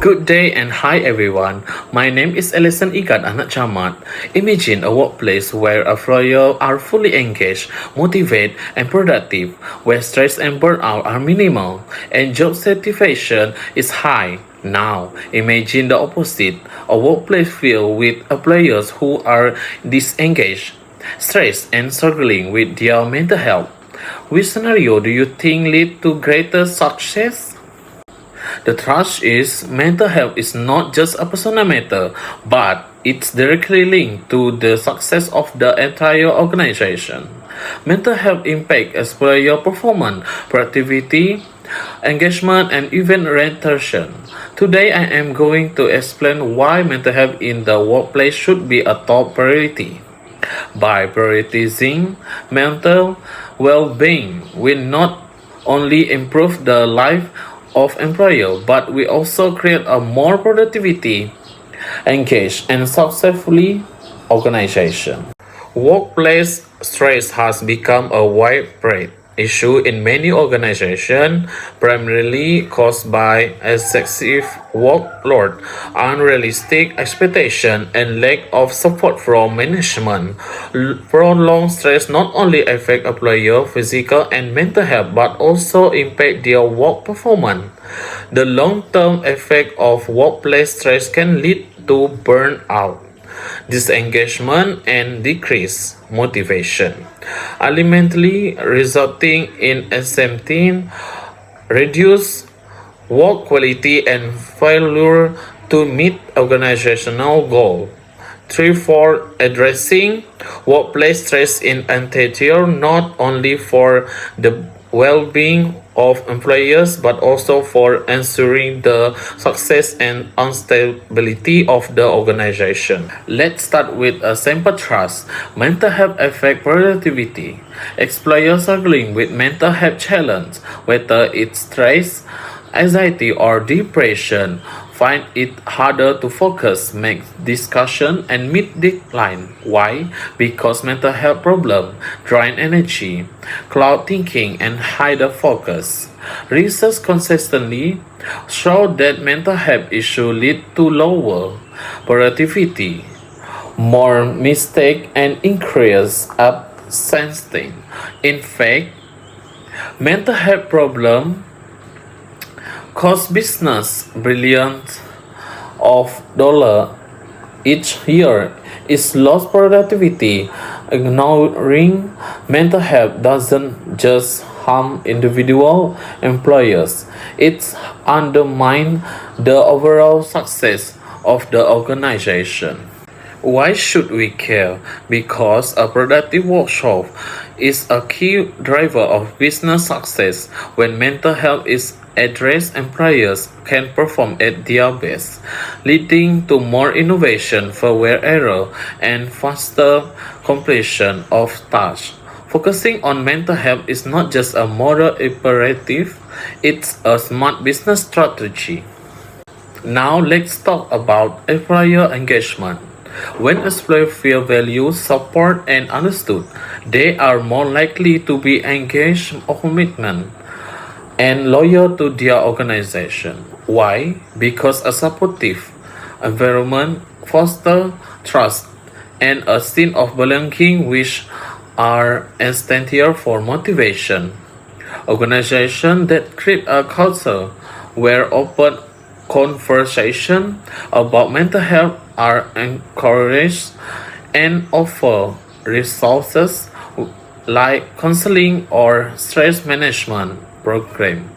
Good day and hi everyone. My name is Alexson Igat, Anak Jamat. Imagine a workplace where employees are fully engaged, motivated, and productive, where stress and burnout are minimal, and job satisfaction is high. Now, imagine the opposite, a workplace filled with employees who are disengaged, stressed, and struggling with their mental health. Which scenario do you think lead to greater success? The truth is, mental health is not just a personal matter, but it's directly linked to the success of the entire organization. Mental health impacts employee performance, productivity, engagement, and even retention. Today, I am going to explain why mental health in the workplace should be a top priority. By prioritizing mental well-being, we not only improve the life of employer, but we also create a more productivity, engaged, and successfully organization. Workplace stress has become a widespread issue in many organizations, primarily caused by excessive workload, unrealistic expectation, and lack of support from management. Prolonged stress not only affect employer physical and mental health but also impact their work performance. The long-term effect of workplace stress can lead to burnout, disengagement, and decreased motivation, ultimately resulting in anxiety, reduced work quality, and failure to meet organizational goals. Therefore, addressing workplace stress in interior not only for the well-being of employees but also for ensuring the success and stability of the organization. Let's start with a simple trust. Mental health affect productivity. Employers struggling with mental health challenge, whether it's stress, anxiety, or depression, find it harder to focus, make discussion, and meet deadline. Why? Because mental health problem drain energy, cloud thinking, and hide the focus. Research consistently show that mental health issues lead to lower productivity, more mistake, and increased absenteeism. In fact, mental health problem cost business billions of dollars each year. Is lost productivity. Ignoring mental health doesn't just harm individual employers, it undermines the overall success of the organization. Why should we care? Because a productive workshop is a key driver of business success. When mental health is addressed, employers can perform at their best, leading to more innovation, fewer errors, and faster completion of tasks. Focusing on mental health is not just a moral imperative, it's a smart business strategy. Now let's talk about employer engagement. When employees feel valued, support, and understood, they are more likely to be engaged, commitment, and loyal to their organization. Why? Because a supportive environment fosters trust and a sense of belonging, which are essential for motivation. Organizations that create a culture where open conversation about mental health are encouraged and offer resources like counseling or stress management program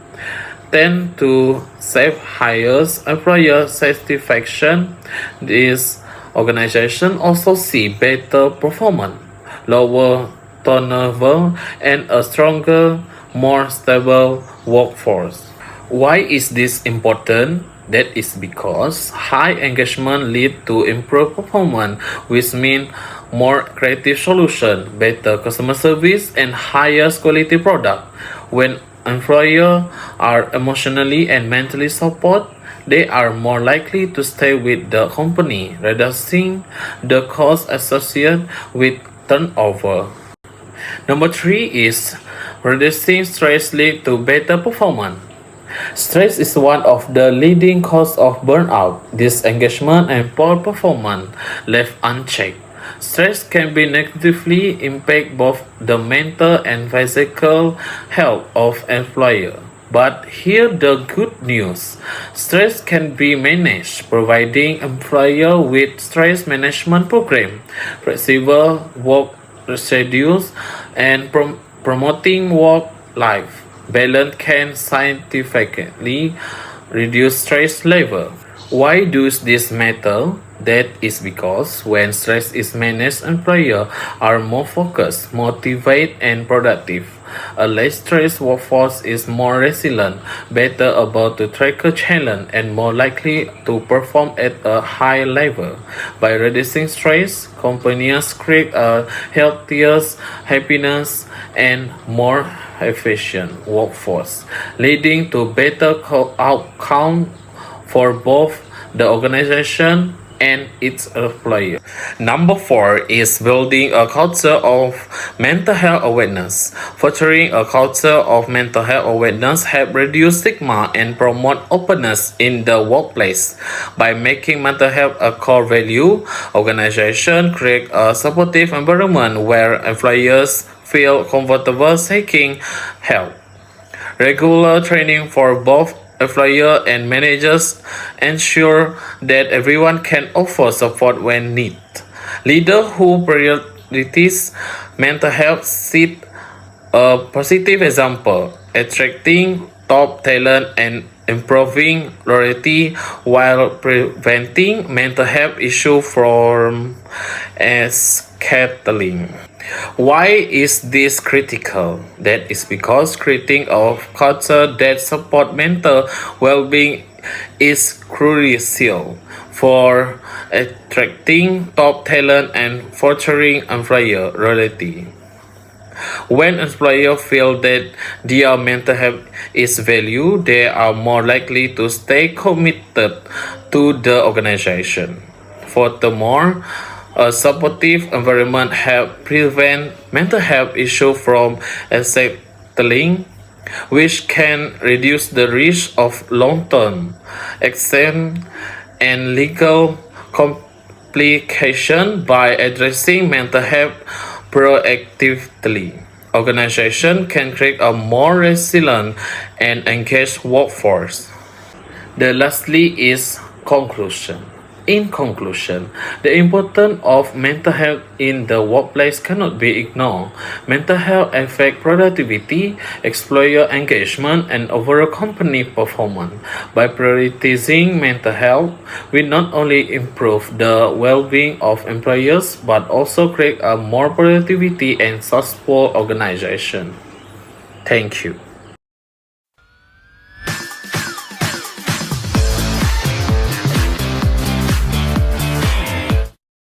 tend to save higher employer satisfaction. These organizations also see better performance, lower turnover, and a stronger, more stable workforce. Why is this important? That is because high engagement lead to improved performance, which means more creative solution, better customer service, and higher quality product. When employers are emotionally and mentally support, they are more likely to stay with the company, reducing the cost associated with turnover. Number three is reducing stress lead to better performance. Stress is one of the leading causes of burnout, disengagement, and poor performance left unchecked. Stress can be negatively impact both the mental and physical health of employer. But here the good news. Stress can be managed, providing employer with stress management program, flexible work schedules, and promoting work-life balance can scientifically reduce stress level. Why does this matter? That is because when stress is managed, employers are more focused, motivated, and productive. A less stressed workforce is more resilient, better able to tackle challenge, and more likely to perform at a high level. By reducing stress, companies create a healthier, happiness, and more efficient workforce, leading to better outcome for both the organization and its employer. Number 4 is building a culture of mental health awareness. Fostering a culture of mental health awareness helps reduce stigma and promote openness in the workplace. By making mental health a core value, organizations create a supportive environment where employers feel comfortable seeking help. Regular training for both employer and managers ensure that everyone can offer support when needed. Leaders who prioritize mental health set a positive example, attracting top talent and improving loyalty while preventing mental health issues from escalating. Why is this critical? That is because creating a culture that supports mental well-being is crucial for attracting top talent and fostering employer loyalty. When employers feel that their mental health is valued, they are more likely to stay committed to the organization. Furthermore, a supportive environment helps prevent mental health issues from escalating, which can reduce the risk of long-term accident and legal complications by addressing mental health proactively. Organizations can create a more resilient and engaged workforce. The lastly is conclusion. In conclusion, the importance of mental health in the workplace cannot be ignored. Mental health affects productivity, employer engagement, and overall company performance. By prioritizing mental health, we not only improve the well-being of employees but also create a more productivity and successful organization. Thank you.